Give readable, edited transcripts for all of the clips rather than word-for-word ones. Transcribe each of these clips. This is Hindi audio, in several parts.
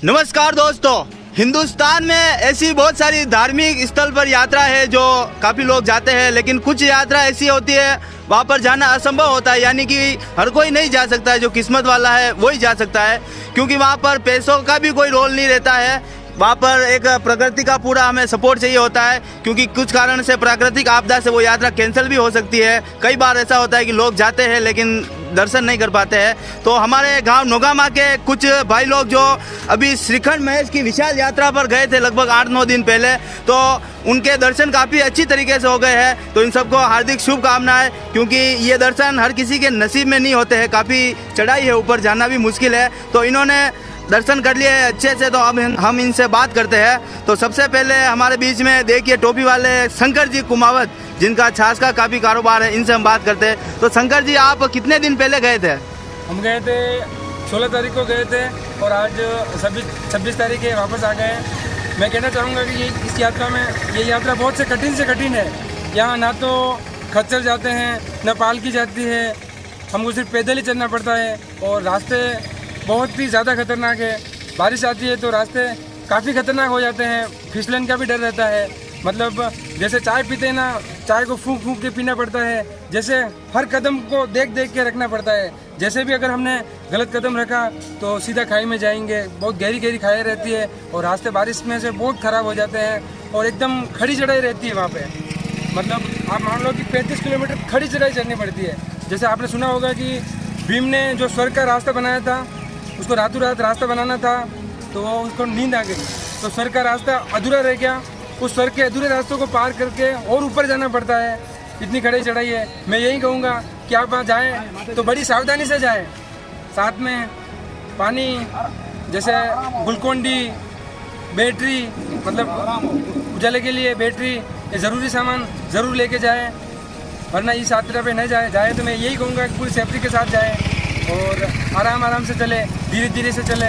नमस्कार दोस्तों, हिंदुस्तान में ऐसी बहुत सारी धार्मिक स्थल पर यात्रा है जो काफ़ी लोग जाते हैं, लेकिन कुछ यात्रा ऐसी होती है वहाँ पर जाना असंभव होता है। यानी कि हर कोई नहीं जा सकता है, जो किस्मत वाला है वही जा सकता है, क्योंकि वहाँ पर पैसों का भी कोई रोल नहीं रहता है। वहाँ पर एक प्रकृति का पूरा हमें सपोर्ट चाहिए होता है, क्योंकि कुछ कारण से प्राकृतिक आपदा से वो यात्रा कैंसिल भी हो सकती है। कई बार ऐसा होता है कि लोग जाते हैं लेकिन दर्शन नहीं कर पाते हैं। तो हमारे गांव नोगामा के कुछ भाई लोग जो अभी श्रीखंड महेश की विशाल यात्रा पर गए थे लगभग 8-9 दिन पहले, तो उनके दर्शन काफ़ी अच्छी तरीके से हो गए हैं। तो इन सबको हार्दिक शुभकामनाएं, क्योंकि ये दर्शन हर किसी के नसीब में नहीं होते हैं। काफ़ी चढ़ाई है, ऊपर जाना भी मुश्किल है। तो इन्होंने दर्शन कर लिए अच्छे से। तो अब हम इनसे बात करते हैं। तो सबसे पहले हमारे बीच में देखिए टोपी वाले शंकर जी कुमावत, जिनका छाछ का काफ़ी कारोबार है, इनसे हम बात करते हैं। तो शंकर जी, आप कितने दिन पहले गए थे? हम गए थे 16 तारीख को गए थे और आज 26 तारीख के वापस आ गए। मैं कहना चाहूँगा कि इस यात्रा में ये यात्रा बहुत से कठिन है। यहाँ ना तो खच्चर जाते हैं, ना पालकी जाती है, हमको सिर्फ पैदल ही चलना पड़ता है और रास्ते बहुत ही ज़्यादा खतरनाक है। बारिश आती है तो रास्ते काफ़ी खतरनाक हो जाते हैं, फिसलन का भी डर रहता है। मतलब जैसे चाय पीते हैं ना, चाय को फूंक फूंक के पीना पड़ता है। जैसे हर कदम को देख देख के रखना पड़ता है। जैसे भी अगर हमने गलत कदम रखा तो सीधा खाई में जाएंगे। बहुत गहरी गहरी खाई रहती है और रास्ते बारिश में से बहुत ख़राब हो जाते हैं और एकदम खड़ी चढ़ाई रहती है वहाँ पे। मतलब आप मान लो कि 35 किलोमीटर खड़ी चढ़ाई चढ़नी पड़ती है। जैसे आपने सुना होगा कि भीम ने जो स्वर्ग का रास्ता बनाया था, उसको रातों रात रास्ता बनाना था तो उसको नींद आ गई, तो स्वर्ग का रास्ता अधूरा रह गया। उस स्वर्ग के अधूरे रास्तों को पार करके और ऊपर जाना पड़ता है। इतनी खड़ी चढ़ाई है। मैं यही कहूँगा कि आप वहाँ जाएँ तो बड़ी सावधानी से जाएँ। साथ में पानी, जैसे ग्लूकोन-डी, बैटरी, मतलब उजाले के लिए बैटरी, ये ज़रूरी सामान ज़रूर लेके जाएँ, वरना इस यात्रा पे नहीं जाए तो मैं यही कहूँगा कि पूरी सेफ्टी के साथ जाएँ और आराम से चले, धीरे धीरे से चले,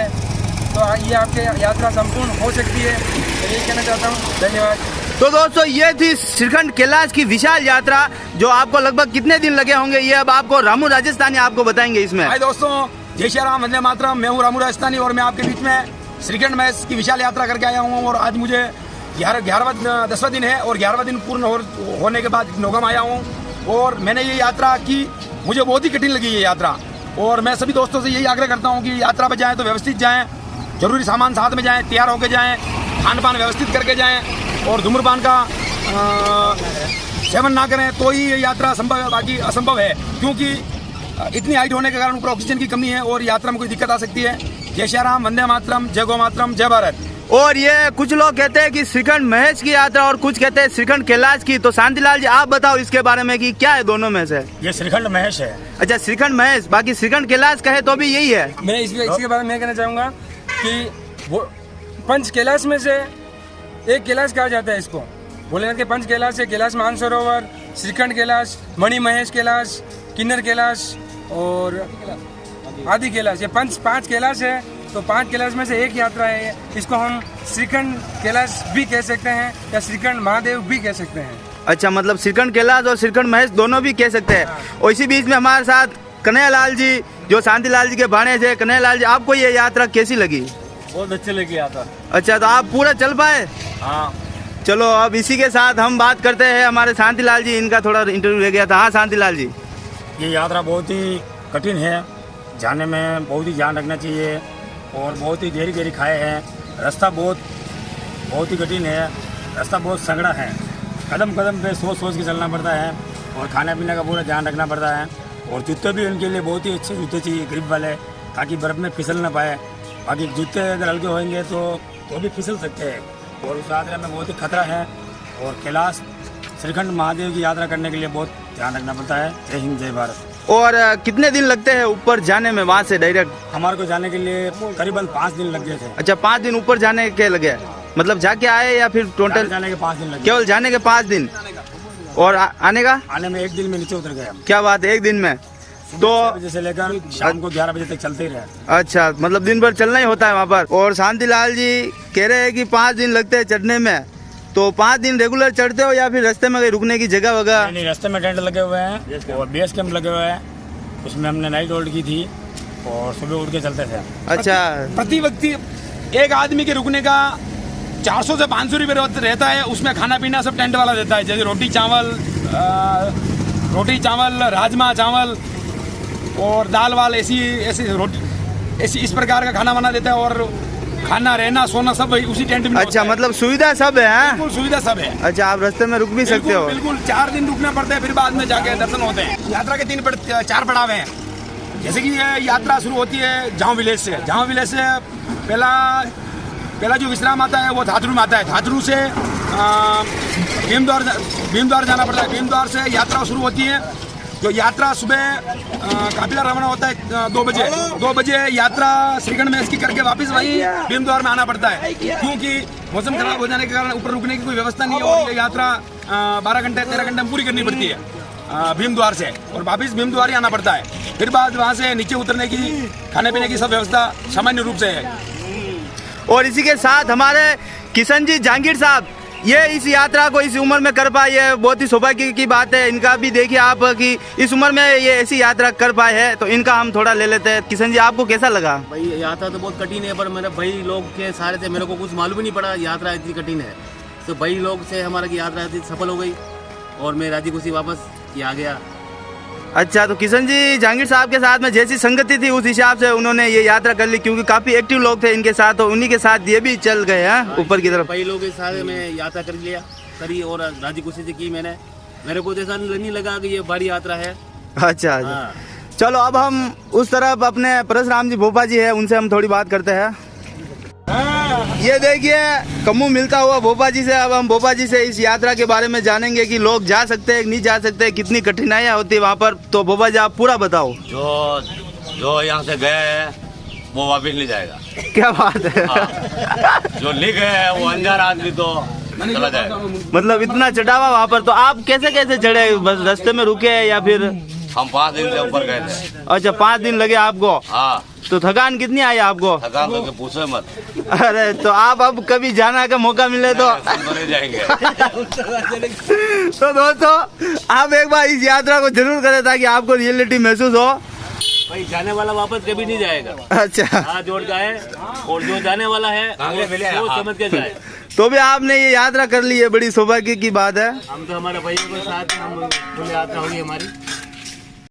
तो ये आपके यात्रा संपूर्ण हो सकती है। मैं यही कहना चाहता हूँ। धन्यवाद। तो दोस्तों, ये थी श्रीखंड कैलाश की विशाल यात्रा, जो आपको लगभग कितने दिन लगे होंगे ये अब आपको रामू राजस्थानी आपको बताएंगे इसमें। हाय दोस्तों, जय श्री राम, वंदे मातरम। मैं हूँ रामू राजस्थानी और मैं आपके बीच में श्रीखंड महेश की विशाल यात्रा करके आया हूँ। और आज मुझे 10वां दिन है और 11वां दिन पूर्ण होने के बाद नोगामा आया हूँ। और मैंने ये यात्रा की, मुझे बहुत ही कठिन लगी ये यात्रा। और मैं सभी दोस्तों से यही आग्रह करता हूँ कि यात्रा पर जाएँ तो व्यवस्थित जाएँ, जरूरी सामान साथ में जाएँ, तैयार होकर जाएँ, खान पान व्यवस्थित करके जाएँ और धूम्रपान का सेवन ना करें तो ही ये यात्रा संभव है, बाकी असंभव है। क्योंकि इतनी हाइट होने के कारण ऊपर ऑक्सीजन की कमी है और यात्रा में कोई दिक्कत आ सकती है। जय श्री राम, वंदे मातरम, जय गौ मातरम, जय भारत। और ये कुछ लोग कहते हैं कि श्रीखंड महेश की यात्रा और कुछ कहते हैं श्रीखंड कैलाश की। तो शांतिलाल जी, आप बताओ इसके बारे में कि क्या है दोनों में से? ये श्रीखंड महेश है। अच्छा, श्रीखंड महेश, बाकी श्रीखंड कैलाश कहे तो भी यही है। मैं इसके बारे में कहना चाहूँगा कि वो पंच कैलाश में से एक कैलाश कहा जाता है इसको। भोलेनाथ के पंच कैलाश है, कैलाश मानसरोवर, श्रीखंड कैलाश, मणि महेश कैलाश, किन्नर कैलाश और आदि कैलाश। ये पांच कैलाश है। तो 5 कैलाश में से एक यात्रा है। इसको हम श्रीखंड कैलाश भी कह सकते हैं या श्रीखंड महादेव भी कह सकते हैं। अच्छा, मतलब श्रीखंड कैलाश और श्रीखंड महेश दोनों भी कह सकते हैं। और इसी बीच में हमारे साथ कन्हैयालाल जी, जो शांतिलाल जी के भाणे थे। कन्हैयालाल जी, आपको ये यात्रा कैसी लगी? बहुत अच्छी लगी यात्रा। अच्छा, तो आप पूरा चल पाए? हाँ। चलो, अब इसी के साथ हम बात करते हैं हमारे शांतिलाल जी, इनका थोड़ा इंटरव्यू ले गया था। हाँ शांतिलाल जी, ये यात्रा बहुत ही कठिन है, जाने में बहुत ही ध्यान रखना चाहिए और बहुत ही गहरी गहरी खाए हैं। रास्ता बहुत ही कठिन है, रास्ता बहुत संगड़ा है। कदम कदम पे सोच के चलना पड़ता है और खाने पीने का पूरा ध्यान रखना पड़ता है। और जूते भी उनके लिए बहुत ही अच्छे जूते चाहिए, ग्रिप वाले, ताकि बर्फ़ में फिसल ना पाए। बाकी जूते अगर हल्के होंगे तो भी फिसल सकते हैं और उस यात्रा में बहुत ही खतरा है। और कैलाश श्रीखंड महादेव की यात्रा करने के लिए बहुत ध्यान रखना पड़ता है। जय हिंद, जय भारत। और कितने दिन लगते हैं ऊपर जाने में वहाँ से डायरेक्ट? हमारे को जाने के लिए करीबन 5 दिन लग गए थे। अच्छा, 5 दिन ऊपर जाने के लगे, मतलब जाके आए या फिर टोटल? जाने के 5 दिन लगे। केवल जाने के 5 दिन और आने का? आने में 1 दिन में नीचे उतर गए हम। क्या बात है, 1 दिन में? तो 6 बजे से लेकर शाम को 11 बजे तक चलते ही रहे। अच्छा, मतलब दिन भर चलना ही होता है वहाँ पर। और शांतिलाल जी कह रहे हैं कि 5 दिन लगते हैं चढ़ने में। तो 5 दिन रेगुलर चढ़ते हो या फिर रास्ते में कहीं रुकने की जगह वगैरह? नहीं, रास्ते में टेंट लगे हुए हैं और बेस कैंप लगे हुए हैं। उसमें हमने नाइट होल्ड की थी और सुबह उठ के चलते थे। अच्छा, प्रति व्यक्ति एक आदमी के रुकने का 400 से 500 रुपये रहता है। उसमें खाना पीना सब टेंट वाला देता है, जैसे रोटी चावल, राजमा चावल और दाल वाल, ऐसी रोटी, ऐसी इस प्रकार का खाना वाना देता है। और खाना, रहना, सोना सब उसी टेंट में अच्छा, होता है। मतलब सुविधा सब है, हाँ? बिल्कुल सुविधा सब है। अच्छा, आप रास्ते में रुक भी सकते हो? बिल्कुल 4 दिन रुकना पड़ता है, फिर बाद में जाके दर्शन होते हैं। यात्रा के 4 पड़ाव हैं। जैसे कि ये यात्रा शुरू होती है झांव विलेज से। झांव विलेज से पहला जो विश्राम आता है वो धातरू में आता है। धातरू से भीमद्वार जाना पड़ता है। भीमद्वार से यात्रा शुरू होती है। जो यात्रा सुबह काफिला रवाना होता है 2 बजे। 2 बजे यात्रा श्रीगढ़ में इसकी करके वापस वही भीमद्वार में आना पड़ता है, क्योंकि मौसम खराब हो जाने के कारण ऊपर रुकने की कोई व्यवस्था नहीं है। और ये यात्रा 12 घंटे 13 घंटे में पूरी करनी पड़ती है भीमद्वार से, और वापस भीमद्वार ही आना पड़ता है। फिर बाद वहाँ से नीचे उतरने की, खाने पीने की सब व्यवस्था सामान्य रूप से है। और इसी के साथ हमारे किशन जी जहांगीर साहब, ये इस यात्रा को इस उम्र में कर पाए, ये बहुत ही सौभाग्य की बात है। इनका भी देखिए आप कि इस उम्र में ये ऐसी यात्रा कर पाए हैं, तो इनका हम थोड़ा ले लेते हैं। किशन जी, आपको कैसा लगा? भाई यात्रा तो बहुत कठिन है, पर मेरे भाई लोग के सहारे से मेरे को कुछ मालूम ही नहीं पड़ा यात्रा इतनी कठिन है। तो भाई लोग से हमारा की यात्रा इतनी सफल हो गई और मैं राजी खुशी वापस आ गया। अच्छा, तो किशन जी जहांगीर साहब के साथ में जैसी संगति थी उस हिसाब से उन्होंने ये यात्रा कर ली, क्योंकि काफी एक्टिव लोग थे इनके साथ, तो उन्हीं के साथ ये भी चल गए हैं ऊपर की तरफ। भाई लोग के सहारे में यात्रा करी और राजी खुशी से की मैंने। मेरे को जैसा नहीं लगा कि ये भारी यात्रा है। अच्छा, हाँ। चलो अब हम उस तरफ अपने परशुराम जी भोपा जी है, उनसे हम थोड़ी बात करते हैं। ये देखिए कम्मू मिलता हुआ भोपा जी से। अब हम भोपा जी से इस यात्रा के बारे में जानेंगे कि लोग जा सकते हैं, नहीं जा सकते, कितनी कठिनाइयाँ होती है वहाँ पर। तो भोपा जी, आप पूरा बताओ। जो यहाँ से गए हैं वो वापिस नहीं जाएगा। क्या बात है? हाँ। जो लिख है वो अनजान आदमी तो चला जाएगा। मतलब इतना चढ़ावा वहाँ पर, तो आप कैसे कैसे चढ़े? बस रास्ते में रुके या फिर? हम 5 दिन से ऊपर गए थे। अच्छा, 5 दिन लगे आपको? हाँ। तो थकान कितनी आई आपको? थकान तो पूछो मत। अरे, तो आप अब कभी जाना का मौका मिले तो नहीं जाएंगे। तो दोस्तों, आप एक बार इस यात्रा को जरूर करें ताकि आपको रियलिटी महसूस हो। भाई जाने वाला वापस कभी नहीं जाएगा। अच्छा, हाथ जोड़ जाए, और जो जाने वाला है वो समझ के जाए। तो भी आपने ये यात्रा कर ली है, बड़ी सौभाग्य की बात है। हम तो हमारे भाइयों के साथ हम यात्रा होगी हमारी।